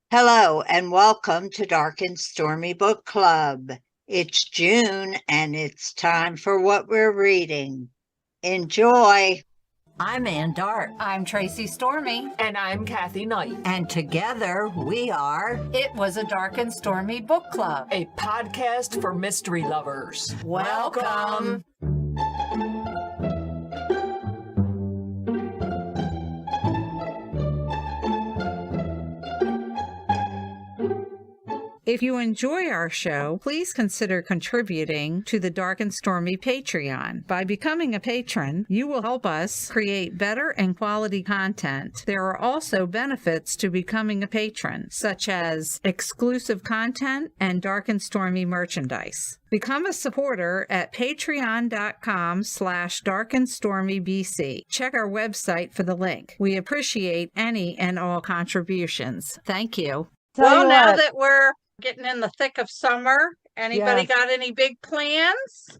Hello and welcome to Dark and Stormy Book Club. It's June and it's time for what we're reading. Enjoy. I'm Ann Dart. I'm Tracey Stormy. And I'm Kathy Knight. And together we are It Was a Dark and Stormy Book Club, a podcast for mystery lovers. Welcome. If you enjoy our show, please consider contributing to the Dark and Stormy Patreon. By becoming a patron, you will help us create better and quality content. There are also benefits to becoming a patron, such as exclusive content and Dark and Stormy merchandise. Become a supporter at patreon.com/darkandstormybc. Check our website for the link. We appreciate any and all contributions. Thank you. Well, now that we're getting in the thick of summer, anybody Yes. got any big plans?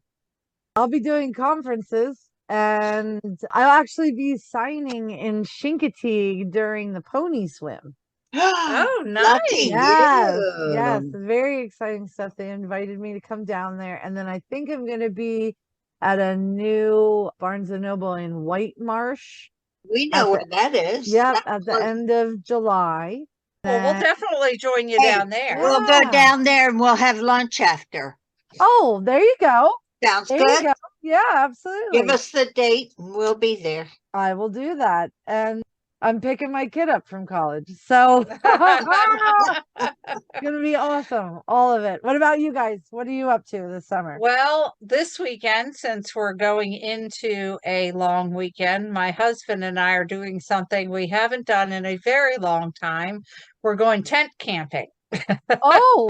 I'll be doing conferences and I'll actually be signing in Chincoteague during the pony swim. Oh, nice. Lucky Yes, you. yes, very exciting stuff. They invited me to come down there, and then I think I'm going to be at a new Barnes and Noble in White Marsh. We know where that is. Yep, at the end of July. Well, we'll definitely join you Hey, down there. We'll go Yeah. down there and we'll have lunch after. Oh, there you go. Sounds There you good? go. Yeah, absolutely. Give us the date and we'll be there. I will do that. And I'm picking my kid up from college. So gonna be awesome. All of it. What about you guys? What are you up to this summer? Well, this weekend, since we're going into a long weekend, my husband and I are doing something we haven't done in a very long time. We're going tent camping. Oh,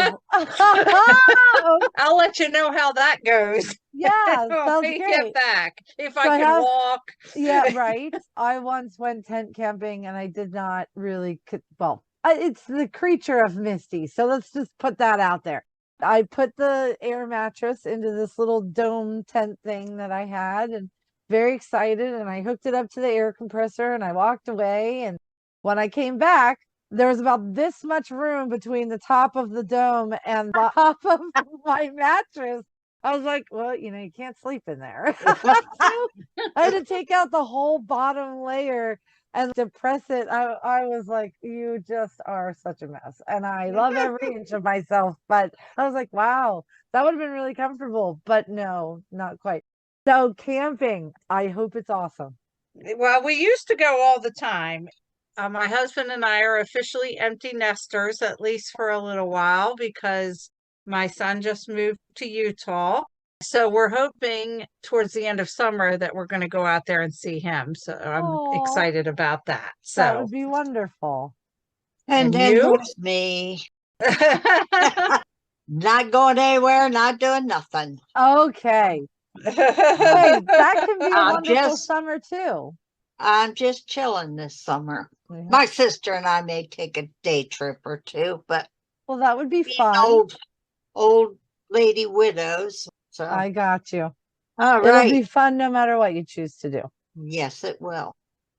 I'll let you know how that goes. yeah, when sounds we great. get back. If So I I can have- walk. Yeah, right. I once went tent camping and I did not really, well, it's the creature of Misty. So let's just put that out there. I put the air mattress into this little dome tent thing that I had and very excited. And I hooked it up to the air compressor and I walked away. And when I came back, there was about this much room between the top of the dome and the top of my mattress. I was like, well, you can't sleep in there. I had to take out the whole bottom layer and depress it. I was like, you just are such a mess. And I love every inch of myself. But I was like, wow, that would have been really comfortable. But no, not quite. So camping, I hope it's awesome. Well, we used to go all the time. My husband and I are officially empty nesters, at least for a little while, because my son just moved to Utah. So we're hoping towards the end of summer that we're going to go out there and see him. So I'm Aw. excited about that. That So would be wonderful. And And then you? there's me. Not going anywhere, not doing nothing. Okay. Hey, that can be a I'm wonderful just- summer too. I'm just chilling this summer. Yeah. My sister and I may take a day trip or two, but Well, that would be being fun. old lady widows. So I got you. all It'll right. be fun no matter what you choose to do. Yes, it will.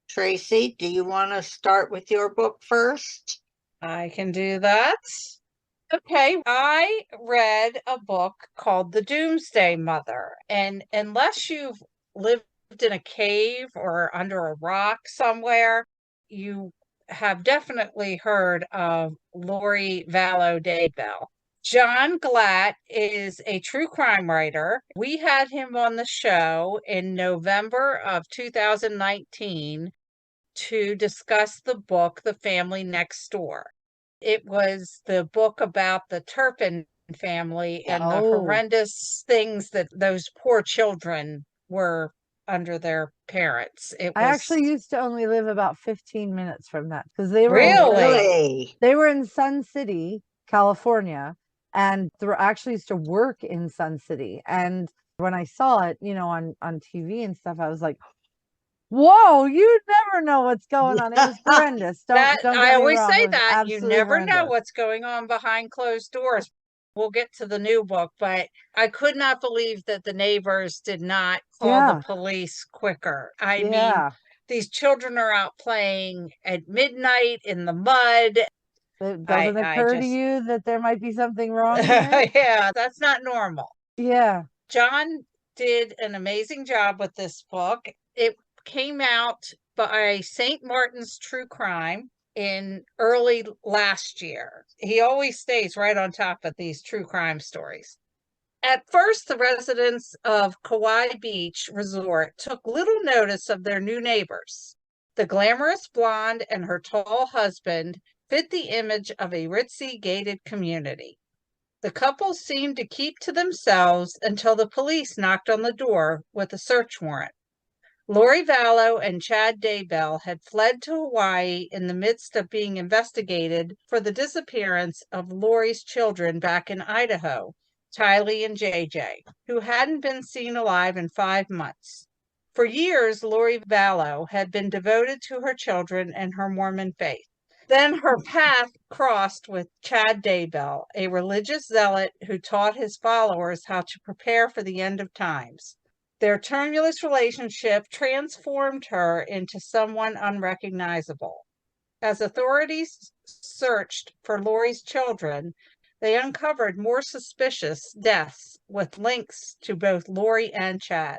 Tracey, do you want to start with your book first? I can do that. Okay, I read a book called The Doomsday Mother, and unless you've lived in a cave or under a rock somewhere, you have definitely heard of Lori Vallow Daybell. John Glatt is a true crime writer. We had him on the show in November of 2019 to discuss the book, The Family Next Door. It was the book about the Turpin family and the Oh. horrendous things that those poor children were under their parents. It I was actually used to only live about 15 minutes from that because they were Really? they were in Sun City, California, and they actually used to work in Sun City. And when I saw it, on TV and stuff, I was like, whoa, you never know what's going on. It was horrendous. Don't that get I me always wrong, say it was that you absolutely never know horrendous. what's going on behind closed doors. We'll get to the new book, but I could not believe that the neighbors did not call Yeah. the police quicker. I mean, Yeah. these children are out playing at midnight in the mud. It doesn't I occur to just you that there might be something wrong here? yeah, that's not normal. Yeah. John did an amazing job with this book. It came out by St. Martin's True Crime in early last year. He always stays right on top of these true crime stories. At first, the residents of Kauai Beach Resort took little notice of their new neighbors. The glamorous blonde and her tall husband fit the image of a ritzy gated community. The couple seemed to keep to themselves until the police knocked on the door with a search warrant. Lori Vallow and Chad Daybell had fled to Hawaii in the midst of being investigated for the disappearance of Lori's children back in Idaho, Tylee and JJ, who hadn't been seen alive in 5 months. For years, Lori Vallow had been devoted to her children and her Mormon faith. Then her path crossed with Chad Daybell, a religious zealot who taught his followers how to prepare for the end of times. Their tumultuous relationship transformed her into someone unrecognizable. As authorities searched for Lori's children, they uncovered more suspicious deaths with links to both Lori and Chad,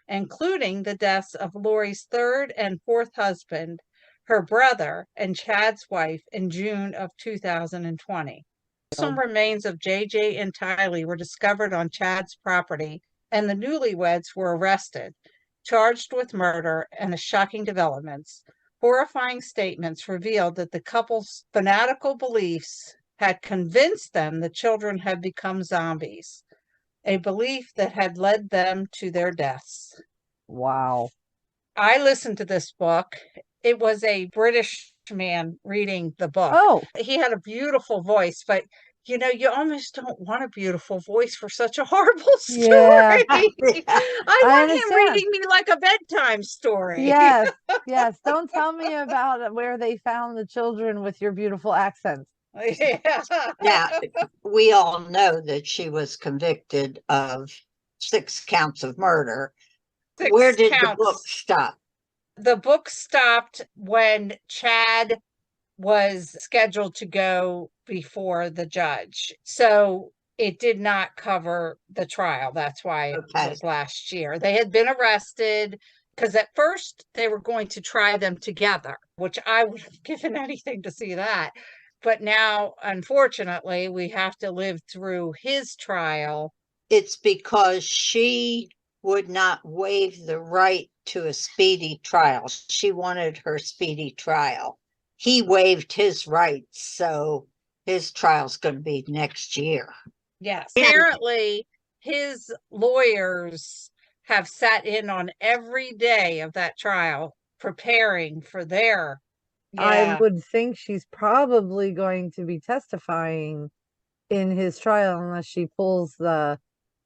including the deaths of Lori's third and fourth husband, her brother, and Chad's wife in June of 2020. Some remains of JJ and Tylee were discovered on Chad's property, and the newlyweds were arrested, charged with murder, and the shocking developments. Horrifying statements revealed that the couple's fanatical beliefs had convinced them the children had become zombies, a belief that had led them to their deaths. Wow. I listened to this book. It was a British man reading the book. Oh, He had a beautiful voice, but you almost don't want a beautiful voice for such a horrible story. Yeah. I I want him understand. reading me like a bedtime story. Yes, yes. Don't tell me about where they found the children with your beautiful accents. Yeah. Now, we all know that she was convicted of 6 counts of murder. 6 Where did the counts. book stop? The book stopped when Chad was scheduled to go before the judge. So it did not cover the trial. That's why it Okay. was last year. They had been arrested because at first they were going to try them together, which I would have given anything to see that. But now, unfortunately, we have to live through his trial. It's because she would not waive the right to a speedy trial. She wanted her speedy trial. He waived his rights, so his trial's going to be next year. Yes. And- Apparently, his lawyers have sat in on every day of that trial preparing for their. I would think she's probably going to be testifying in his trial unless she pulls the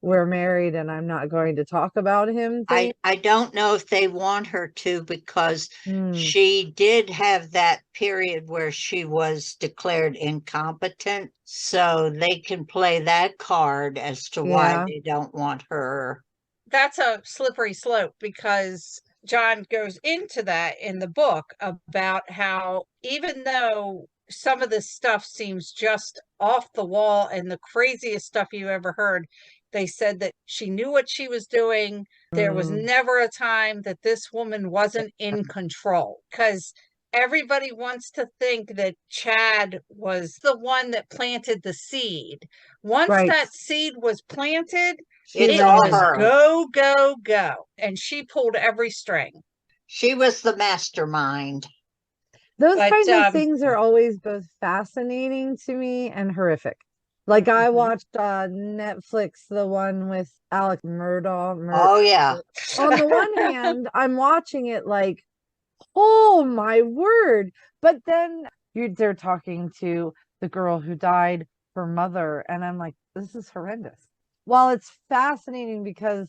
"we're married and I'm not going to talk about him" thing. I don't know if they want her to, because Hmm. she did have that period where she was declared incompetent, so they can play that card as to why Yeah. they don't want her. That's a slippery slope, because John goes into that in the book about how even though some of this stuff seems just off the wall and the craziest stuff you ever heard, they said that she knew what she was doing. There was Mm. never a time that this woman wasn't in control, because everybody wants to think that Chad was the one that planted the seed. Once Right. that seed was planted, It's it all was her. go, go, go. And she pulled every string. She was the mastermind. Those But, kinds of things are always both fascinating to me and horrific. Like I Mhm. watched Netflix, the one with Alec Murdaugh. Oh, yeah. On the one hand, I'm watching it like, oh my word. But then they're talking to the girl who died, her mother, and I'm like, this is horrendous. While it's fascinating, because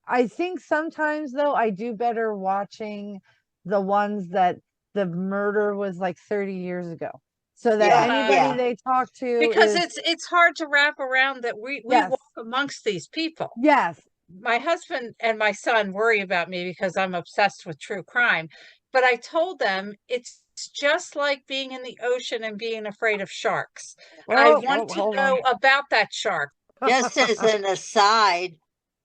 I think sometimes though I do better watching the ones that the murder was like 30 years ago, so that Yeah, anybody yeah. they talk to because is, it's hard to wrap around that we Yes. walk amongst these people. yes, My husband and my son worry about me because I'm obsessed with true crime. But I told them it's it's just like being in the ocean and being afraid of sharks. I want to hold know on. about that shark. Just as an aside,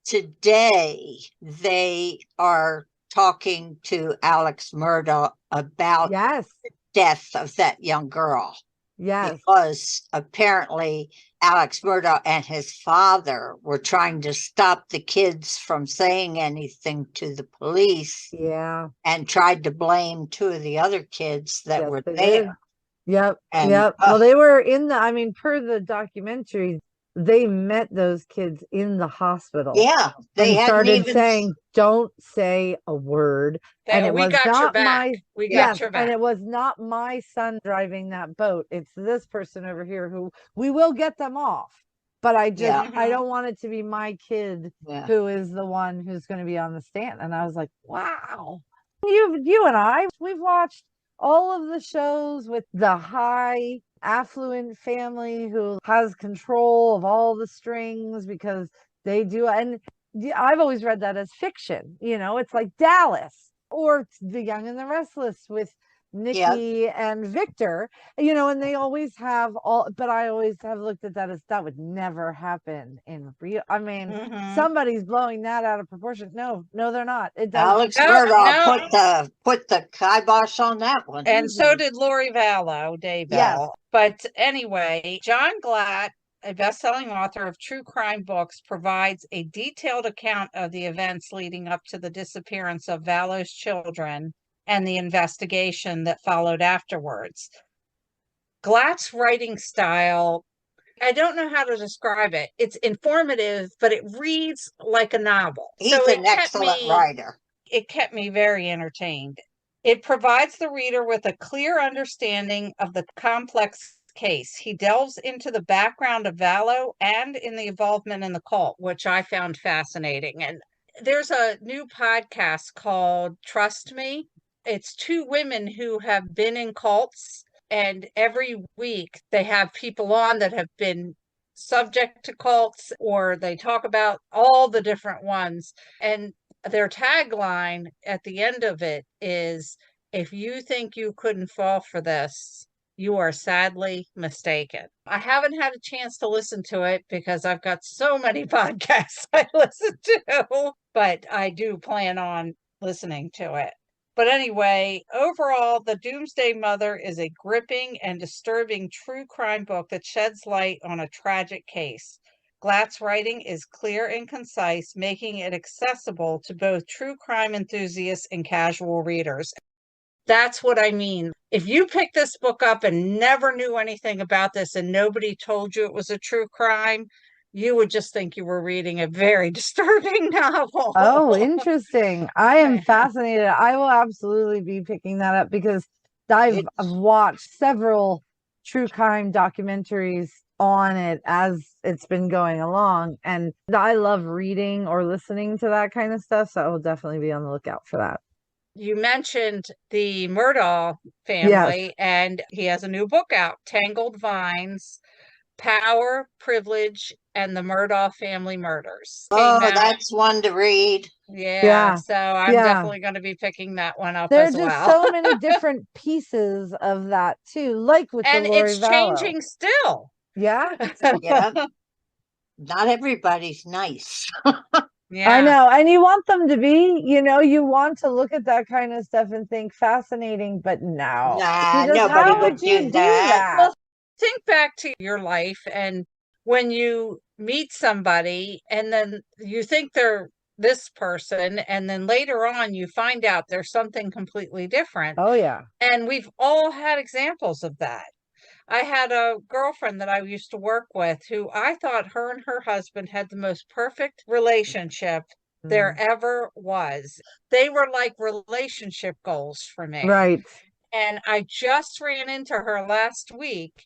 today they are talking to Alex Murdaugh about Yes, death of that young girl. yes. Because apparently Alex Murdaugh and his father were trying to stop the kids from saying anything to the police Yeah. and tried to blame two of the other kids that Yes, were they there. did. Yep. And, Yep. Well, they were in the, I mean, per the documentary, they met those kids in the hospital Yeah, they and hadn't started even saying, don't say a word. And it We was got your not back. my, We got yes, your and back. it was not my son driving that boat. It's this person over here who we will get them off. But I just, Yeah. I don't want it to be my kid Yeah. who is the one who's going to be on the stand. And I was like, wow. You and I, we've watched all of the shows with the high affluent family who has control of all the strings because they do. And I've always read that as fiction. It's like Dallas or The Young and the Restless with Nikki and Victor, and they always have all, but I always have looked at that as that would never happen in real. I mean, somebody's blowing that out of proportion. No, they're not. It does. Alex No, Murdaugh no. put the kibosh on that one. And so did Lori Vallow, Daybell. Yes. But anyway, John Glatt, a best-selling author of true crime books, provides a detailed account of the events leading up to the disappearance of Vallow's children and the investigation that followed afterwards. Glatt's writing style, I don't know how to describe it. It's informative, but it reads like a novel. He's an excellent writer. It kept me very entertained. It provides the reader with a clear understanding of the complex case. He delves into the background of Vallow and in the involvement in the cult, which I found fascinating. And there's a new podcast called Trust Me. It's two women who have been in cults, and every week they have people on that have been subject to cults, or they talk about all the different ones. And their tagline at the end of it is, if you think you couldn't fall for this, you are sadly mistaken. I haven't had a chance to listen to it because I've got so many podcasts I listen to, but I do plan on listening to it. But anyway, overall, The Doomsday Mother is a gripping and disturbing true crime book that sheds light on a tragic case. Glatt's writing is clear and concise, making it accessible to both true crime enthusiasts and casual readers. That's what I mean. If you pick this book up and never knew anything about this and nobody told you it was a true crime, you would just think you were reading a very disturbing novel. Oh, interesting. I am fascinated. I will absolutely be picking that up because I've watched several true crime documentaries on it as it's been going along. And I love reading or listening to that kind of stuff. So I will definitely be on the lookout for that. You mentioned the Murdaugh family, and he has a new book out, Tangled Vines, Power, Privilege, and the Murdaugh Family Murders. Oh, that's one to read. Yeah, so I'm definitely going to be picking that one up as well. There are just so many different pieces of that too, like with and the Lori it's Vallow. changing still. Yeah. Yeah. Not everybody's nice. Yeah. I know. And you want them to be, you want to look at that kind of stuff and think fascinating, but no. Nah, because nobody how would you do that. Well, think back to your life, and when you meet somebody and then you think they're this person, and then later on you find out there's something completely different. Oh, yeah. And we've all had examples of that. I had a girlfriend that I used to work with who I thought her and her husband had the most perfect relationship there ever was. They were like relationship goals for me. Right. And I just ran into her last week,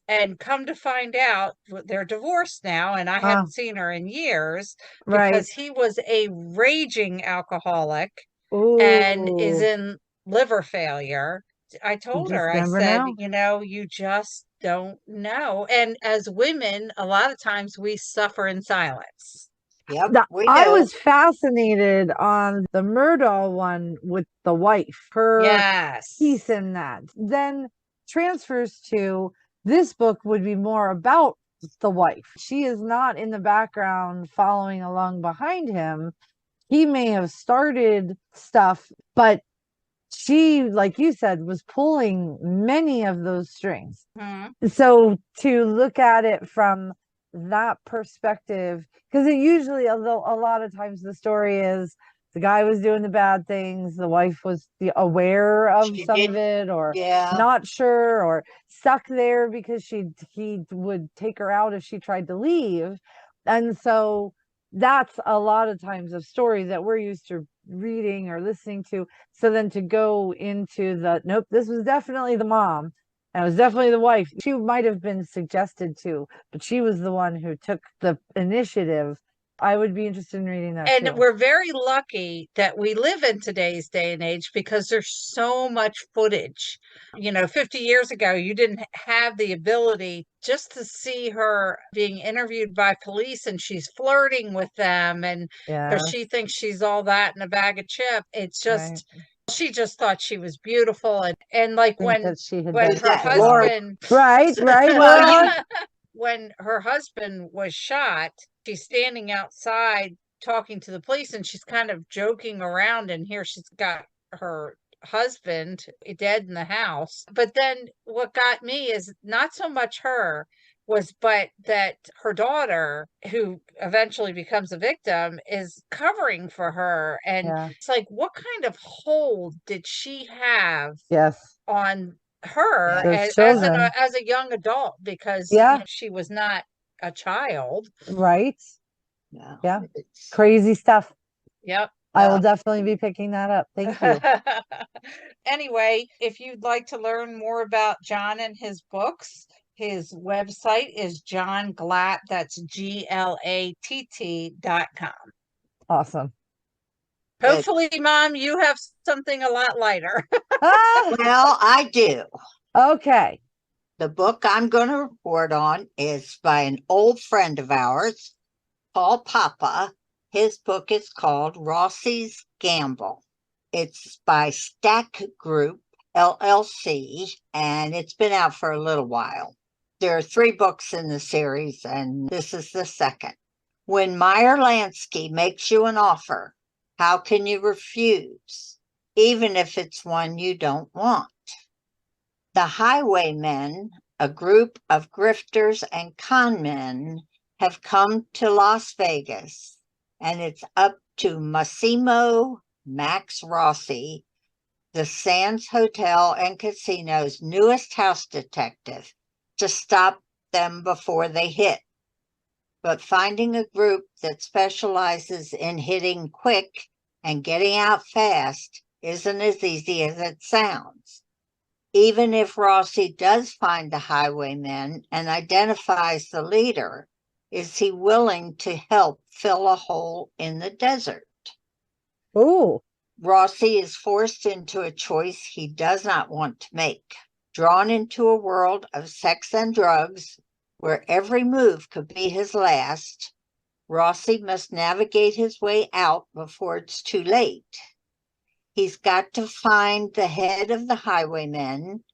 and come to find out they're divorced now, and I hadn't seen her in years because he was a raging alcoholic and is in liver failure. I told her, I said, you just don't know. And as women, a lot of times we suffer in silence. Yep, we I do. was fascinated on the Murdaugh one with the wife, her Yes. piece in that. Then transfers to this book would be more about the wife. She is not in the background following along behind him. He may have started stuff, but she, like you said, was pulling many of those strings. Mhm. So to look at it from that perspective, because it usually, although a lot of times the story is the guy was doing the bad things, the wife was aware of She some of did. it, or Yeah. not sure, or stuck there because he would take her out if she tried to leave. And so that's a lot of times of stories that we're used to reading or listening to. So then to go into the nope, this was definitely the mom. And it was definitely the wife. She might have been suggested to, but she was the one who took the initiative. I would be interested in reading that And too. we're very lucky that we live in today's day and age because there's so much footage. 50 years ago, you didn't have the ability just to see her being interviewed by police and she's flirting with them and Yeah, because she thinks she's all that in a bag of chips. It's right. just she just thought she was beautiful and like Think that she had when done her that, Lori. husband right, Well, Lori. when her husband was shot, she's standing outside talking to the police and she's kind of joking around, and here she's got her husband dead in the house. But then what got me is not so much her but that her daughter, who eventually becomes a victim, is covering for her. And Yeah. it's like, what kind of hold did she have Yes. on her Those as children. as a young adult because Yeah. she was not a child. Right. no, Yeah. it's- Crazy stuff. Yep. I will definitely be picking that up. Thank you. Anyway, if you'd like to learn more about John and his books, his website is John Glatt. That's GLATT.com. Awesome. Good. Hopefully, Mom, you have something a lot lighter. Ah, Well, I do. okay. The book I'm going to report on is by an old friend of ours, Paul Papa. His book is called Rossi's Gamble. It's by Stack Group, LLC, and it's been out for a little while. There are 3 books in the series, and this is the second. When Meyer Lansky makes you an offer, how can you refuse, even if it's one you don't want? The Highwaymen, a group of grifters and con men, have come to Las Vegas, and it's up to Massimo Max Rossi, the Sands Hotel and Casino's newest house detective, to stop them before they hit. But finding a group that specializes in hitting quick and getting out fast isn't as easy as it sounds. Even if Rossi does find the highwaymen and identifies the leader, is he willing to help fill a hole in the desert? Ooh. Rossi is forced into a choice he does not want to make. Drawn into a world of sex and drugs, where every move could be his last, Rossi must navigate his way out before it's too late. He's got to find the head of the highwaymen,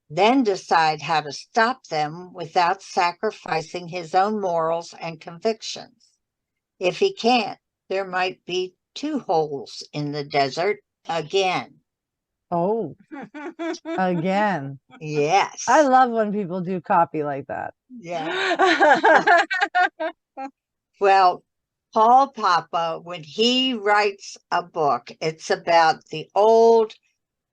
then decide how to stop them without sacrificing his own morals and convictions. If he can't, there might be 2 holes in the desert again. Oh, again. Yes. I love when people do copy like that. Yeah. Well, Paul Papa, when he writes a book, it's about the old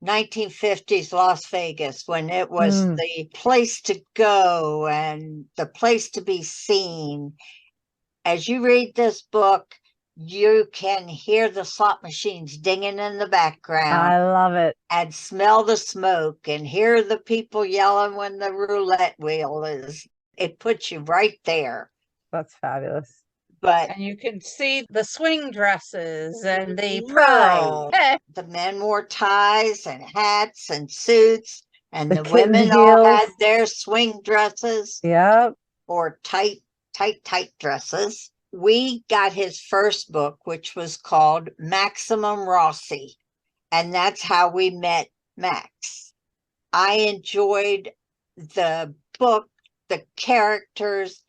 1950s Las Vegas when it was the place to go and the place to be seen. As you read this book, you can hear the slot machines dinging in the background. I love it. And smell the smoke and hear the people yelling when the roulette wheel is. It puts you right there. That's fabulous. But and you can see the swing dresses and the Right. pearl. The men wore ties and hats and suits, and The the kitten women all had heels. their swing dresses Yep. or tight dresses. we got his first book, which was called Maximum Rossi, and that's how we met Max. I enjoyed the book, the characters,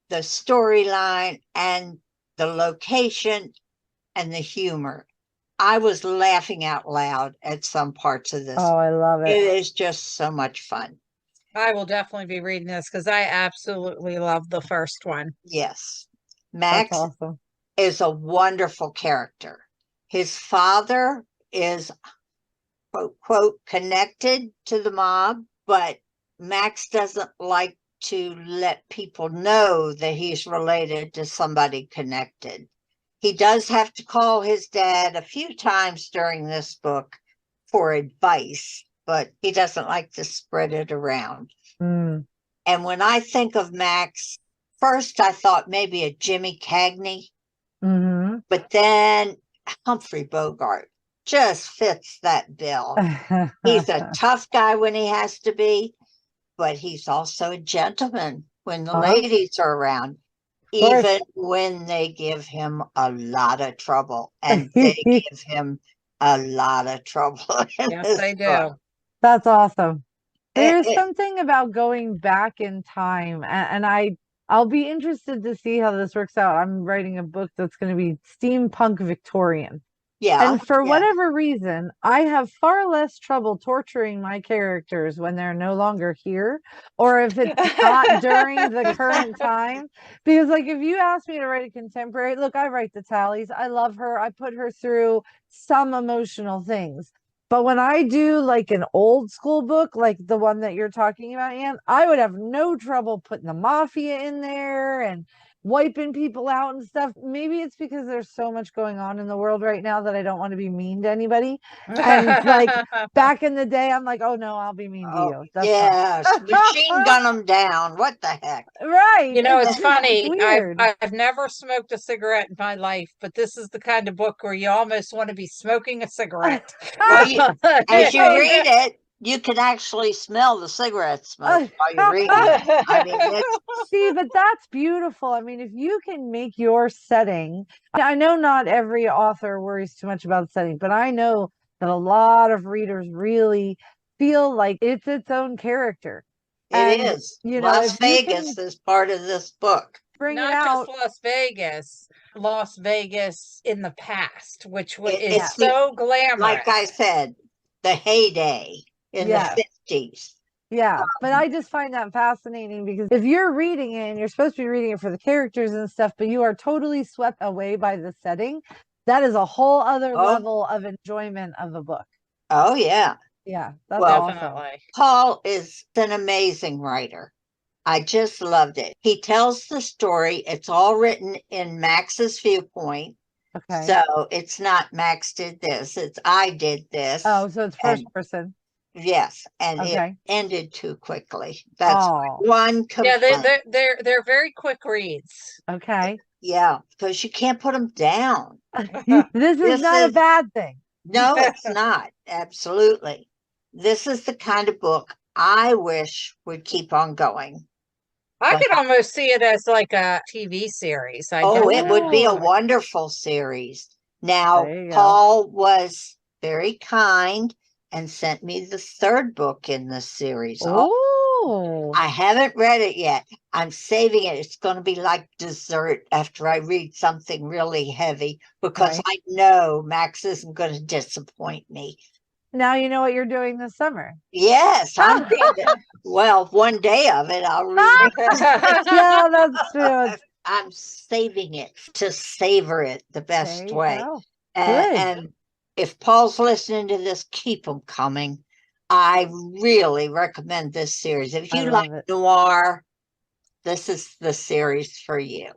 the storyline, and the location and the humor. I was laughing out loud at some parts of this. Oh, I love It it. is just so much fun. I will definitely be reading this because I absolutely love the first one. Yes. That's Max awesome. is a wonderful character. His father is, quote, quote, connected to the mob, but Max doesn't like to let people know that he's related to somebody connected. He does have to call his dad a few times during this book for advice, but he doesn't like to spread it around. Mm. And when I think of Max, first I thought maybe a Jimmy Cagney, Mm-hmm. but then Humphrey Bogart just fits that bill. He's a tough guy when he has to be, but he's also a gentleman when the ladies are around, course. even when they give him a lot of trouble. And they give him a lot of trouble. in Yes, this they do. book. That's awesome. There's It- something about going back in time, and I'll be interested to see how this works out. I'm writing a book that's going to be steampunk Victorian. yeah. And for yeah. whatever reason, I have far less trouble torturing my characters when they're no longer here, or if it's not during the current time. Because, like, if you ask me to write a contemporary, look, I write the Tallies. I love her. I put her through some emotional things. But when I do like an old school book, like the one that you're talking about, Anne, I would have no trouble putting the mafia in there and wiping people out and stuff. Maybe it's because there's so much going on in the world right now that I don't want to be mean to anybody. And like back in the day, I'm like, oh no, I'll be mean to Oh, you. That's yes. fine. Machine gun them down. What the heck? Right. You know, it's just funny. weird. I've never smoked a cigarette in my life, but this is the kind of book where you almost want to be smoking a cigarette. Well, as you read it, you can actually smell the cigarette smoke while you're reading it. I mean, it's See, but that's beautiful. I mean, if you can make your setting, I know not every author worries too much about setting, but I know that a lot of readers really feel like it's its own character. it And, is. you know, Las if you Vegas can is part of this book. bring it Not out, just Las Vegas in the past, which is It's so glamorous. like I said, the heyday in Yeah. the 50s. yeah, but I just find that fascinating because if you're reading it and you're supposed to be reading it for the characters and stuff, but you are totally swept away by the setting, that is a whole other Oh. level of enjoyment of a book. Oh, yeah. Yeah, that's Well, awesome. Definitely. Paul is an amazing writer. I just loved it. He tells the story. It's all written in Max's viewpoint. Okay. So it's not Max did this, it's I did this. Oh, so it's first And- person. Yes, and Okay. it ended too quickly. That's Oh, one Yeah, complaint. they're very quick reads. okay. Yeah, because you can't put them down. This is This not a is- bad thing. No, it's not. Absolutely. This is the kind of book I wish would keep on going. I But- could almost see it as like a TV series. I Oh, it would be a definitely- wonderful series. Now, There you go. Paul was very kind and sent me the third book in this series. Oh, I haven't read it yet. I'm saving it. It's going to be like dessert after I read something really heavy because Right. I know Max isn't going to disappoint me. now you know what you're doing this summer. Yes, I'm well, one day of it I'll read it. Yeah, that's true. I'm saving it to savor it the There best you way. go. And, Good. and if Paul's listening to this, keep them coming. I really recommend this series. If I you love like it. noir, this is the series for you.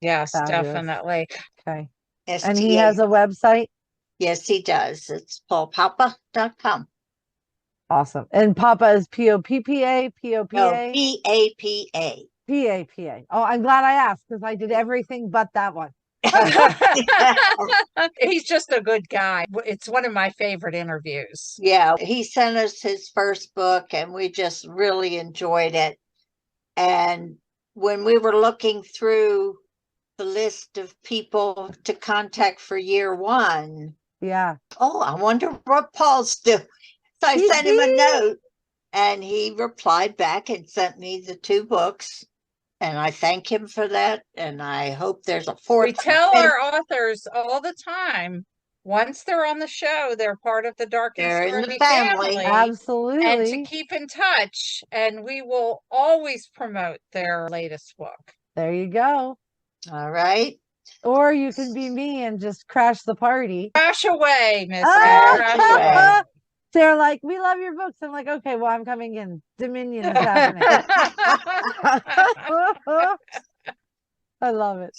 Yes, Fabulous. definitely. Okay. And he has STA. a website. Yes, he does. It's paulpapa.com. Awesome. And Papa is Poppa, No, Poppa, PAPA. Papa. Oh, I'm glad I asked because I did everything but that one. He's just a good guy. It's one of my favorite interviews. Yeah, he sent us his first book and we just really enjoyed it. And when we were looking through the list of people to contact for year one. Yeah. Oh, I wonder what Paul's doing. So I sent him a note and he replied back and sent me the 2 books. And I thank him for that. And I hope there's a 4th. We tell our authors all the time, once they're on the show, they're part of the Dark and They're in the Stormy family. family. And to Absolutely. keep in touch, and we will always promote their latest book. There you go. All right. Or you can be me and just crash the party. Crash away, Miss. Crash away. They're like, we love your books. I'm like, okay, well, I'm coming in. Dominion is happening. I love it.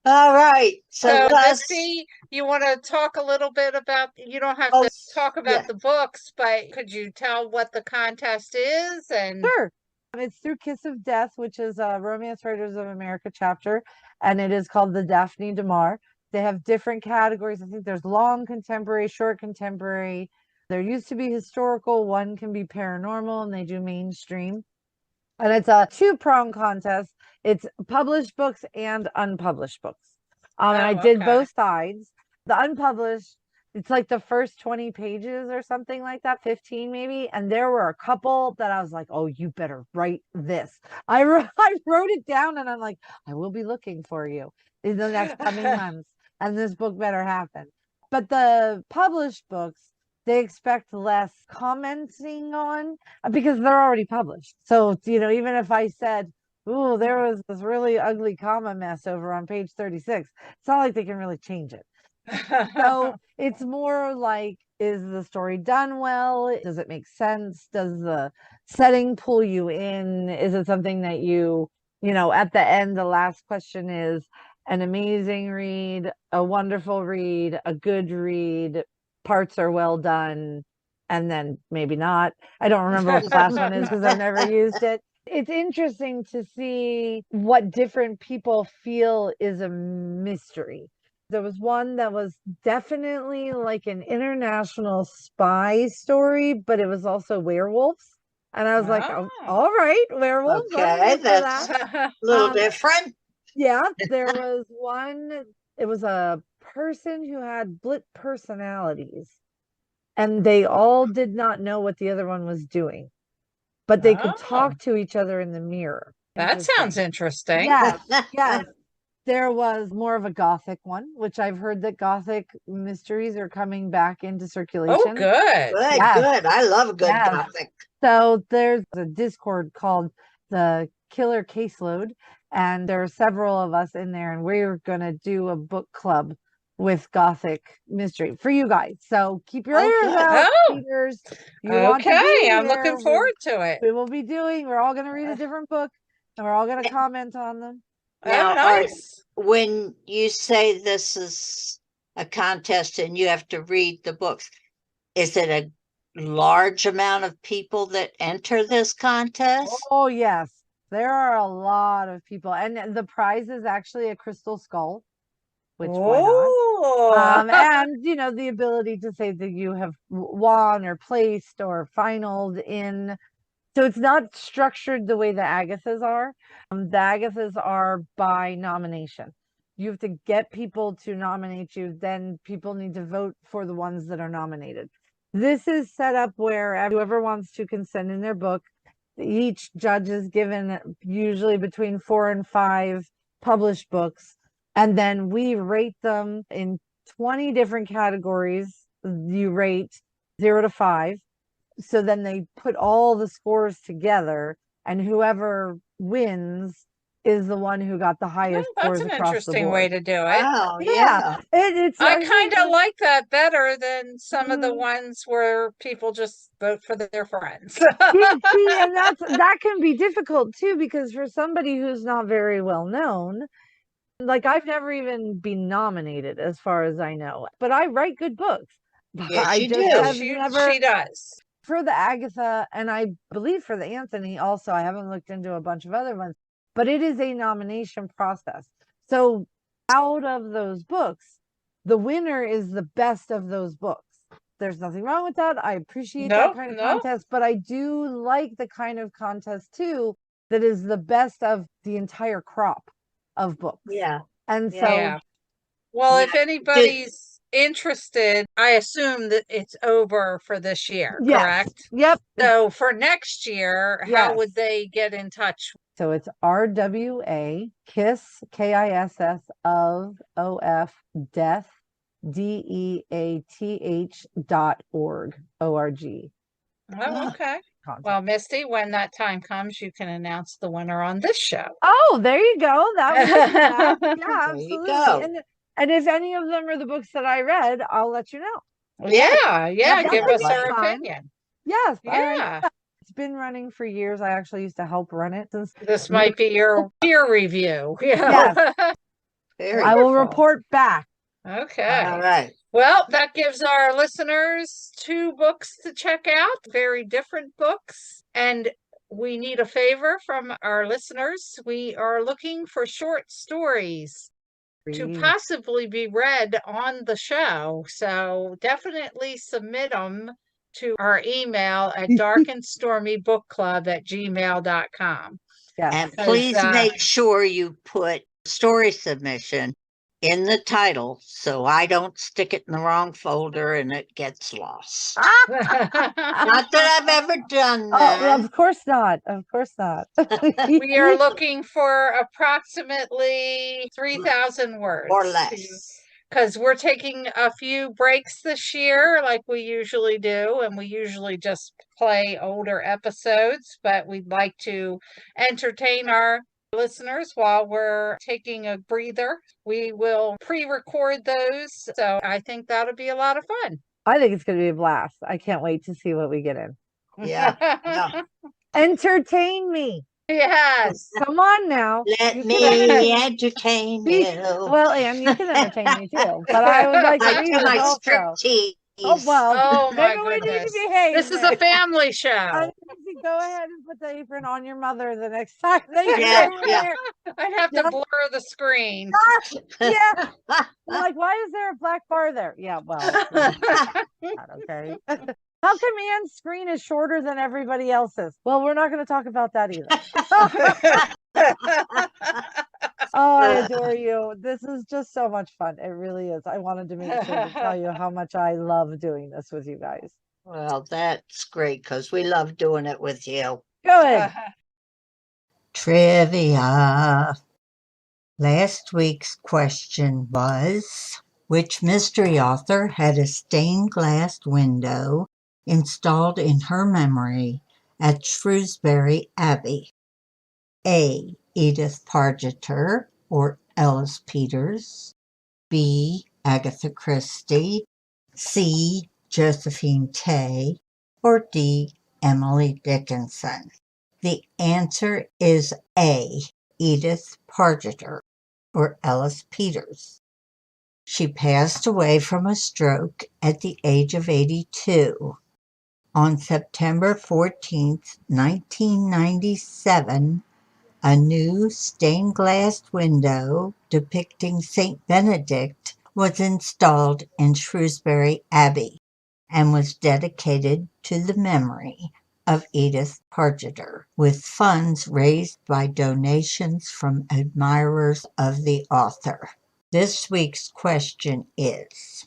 All right. So, Misty, you want to talk a little bit about, you don't have to talk about the books, but could you tell what the contest is? And Sure. It's through Kiss of Death, which is a Romance Writers of America chapter, and it is called the Daphne DeMar. They have different categories. I think there's long contemporary, short contemporary. There used to be historical. One can be paranormal, and they do mainstream. And it's a 2-prong contest. It's published books and unpublished books. And I did both sides. The unpublished, it's like the first 20 pages or something like that, 15 maybe. And there were a couple that I was like, oh, you better write this. I wrote it down and I'm like, I will be looking for you in the next coming months. And this book better happen. But the published books, they expect less commenting on because they're already published. So, even if I said, ooh, there was this really ugly comma mess over on page 36, it's not like they can really change it. So it's more like, is the story done well? Does it make sense? Does the setting pull you in? Is it something that at the end, the last question is an amazing read, a wonderful read, a good read, parts are well done, and then maybe not. I don't remember what the last one is because I've never used it. It's interesting to see what different people feel is a mystery. There was one that was definitely like an international spy story, but it was also werewolves. And I was like, oh, all right, werewolves. okay, that's a little different. Yeah, there was one, it was a person who had split personalities, and they all did not know what the other one was doing, but they could talk to each other in the mirror. That sounds interesting. Yes, yes. There was more of a gothic one, which I've heard that gothic mysteries are coming back into circulation. Oh, good. Good, good. I love a good gothic. So there's a Discord called the Killer Caseload, and there are several of us in there, and we're going to do a book club with gothic mystery for you guys. So keep your ears out, readers. I'm looking forward to it. We will be we're all going to read a different book, and we're all going to comment on them. Now, nice. When you say this is a contest and you have to read the books, is it a large amount of people that enter this contest? Oh, yes. There are a lot of people. And the prize is actually a crystal skull, which why not? And, the ability to say that you have won or placed or finaled in. So it's not structured the way the Agathas are. The Agathas are by nomination. You have to get people to nominate you. Then people need to vote for the ones that are nominated. This is set up where whoever wants to can send in their book. Each judge is given usually between 4 and 5 published books. And then we rate them in 20 different categories. You rate 0 to 5. So then they put all the scores together, and whoever wins is the one who got the highest scores across the board. That's an interesting way to do it. Wow, yeah. I kind of like that better than some of the ones where people just vote for their friends. See, and that can be difficult too, because for somebody who's not very well known, like I've never even been nominated as far as I know, but I write good books. Yes, you do. She does. For the Agatha, and I believe for the Anthony also, I haven't looked into a bunch of other ones, but it is a nomination process. So out of those books, the winner is the best of those books. There's nothing wrong with that. I appreciate that kind of contest, but I do like the kind of contest too that is the best of the entire crop of books. Yeah. And Yeah. so Yeah. Well, if Yeah. anybody's interested, I assume that it's over for this year, yes. correct? Yep. So for next year, how would Yes. they get in touch? So it's RWA KISS KISS of death DEATH.org. Oh, okay. Well, Misty, when that time comes, you can announce the winner on this show. Oh, there you go. That would make me laugh. Yeah, There you absolutely. go. And if any of them are the books that I read, I'll let you know. Yeah, definitely. give us That's our fine. opinion. Yes. All right. Yeah. It's been running for years. I actually used to help run it since This might be your peer review. Yes. Very I will cool. report back. Okay. All right. Well, that gives our listeners 2 books to check out, very different books. And we need a favor from our listeners. We are looking for short stories to possibly be read on the show. So definitely submit them to our email at darkandstormybookclub@gmail.com. Yes. And 'Cause, please make sure you put story submission in the title so I don't stick it in the wrong folder and it gets lost. Not that I've ever done Oh, that. of course not. Of course not. we are looking for approximately 3,000 words. Or less. Because we're taking a few breaks this year, like we usually do, and we usually just play older episodes, but we'd like to entertain our listeners while we're taking a breather. We will pre-record those, so I think that'll be a lot of fun. I think it's going to be a blast. I can't wait to see what we get in. Yeah. Yeah. Entertain me. Yes. Come on now. Let You me entertain See, you. well, Anne, you can entertain me too, but I would like to I read do it my also. striptease. Oh, well, Oh my maybe we need to goodness. behave. This is a then. family show. I need to go ahead and put the apron on your mother the next time that you're Yeah, over yeah. there. I'd have to Yep. blur the screen. Yeah. Like, why is there a black bar there? Yeah, well, not okay. How come Anne's screen is shorter than everybody else's? Well, we're not going to talk about that either. Oh, I adore you. This is just so much fun. It really is. I wanted to make sure to tell you how much I love doing this with you guys. Well, that's great because we love doing it with you. Good. Trivia. Last week's question was, which mystery author had a stained glass window installed in her memory at Shrewsbury Abbey? A. Edith Pargeter or Ellis Peters. B. Agatha Christie. C. Josephine Tay. Or D. Emily Dickinson. The answer is A. Edith Pargeter or Ellis Peters. She passed away from a stroke at the age of 82. On September 14th, 1997, a new stained glass window depicting Saint Benedict was installed in Shrewsbury Abbey and was dedicated to the memory of Edith Pargeter, with funds raised by donations from admirers of the author. This week's question is,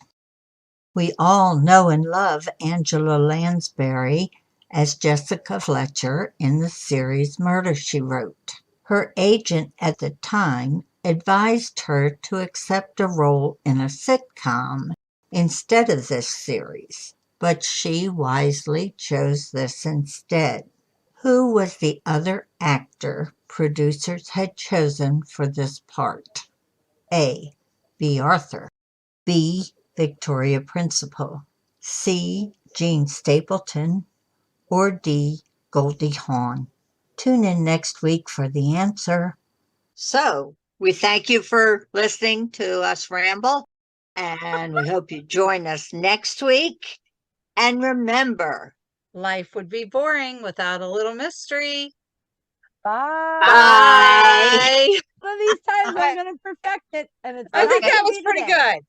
we all know and love Angela Lansbury as Jessica Fletcher in the series Murder, She Wrote. Her agent at the time advised her to accept a role in a sitcom instead of this series, but she wisely chose this instead. Who was the other actor producers had chosen for this part? A. B. Arthur. B. Victoria Principal. C. Jean Stapleton. Or D. Goldie Hawn. Tune in next week for the answer. So, we thank you for listening to us ramble, and we hope you join us next week. And remember, Life would be boring without a little mystery. Bye. Bye. One of these times I'm going to perfect it. And it's I think not that gonna was be pretty today. good.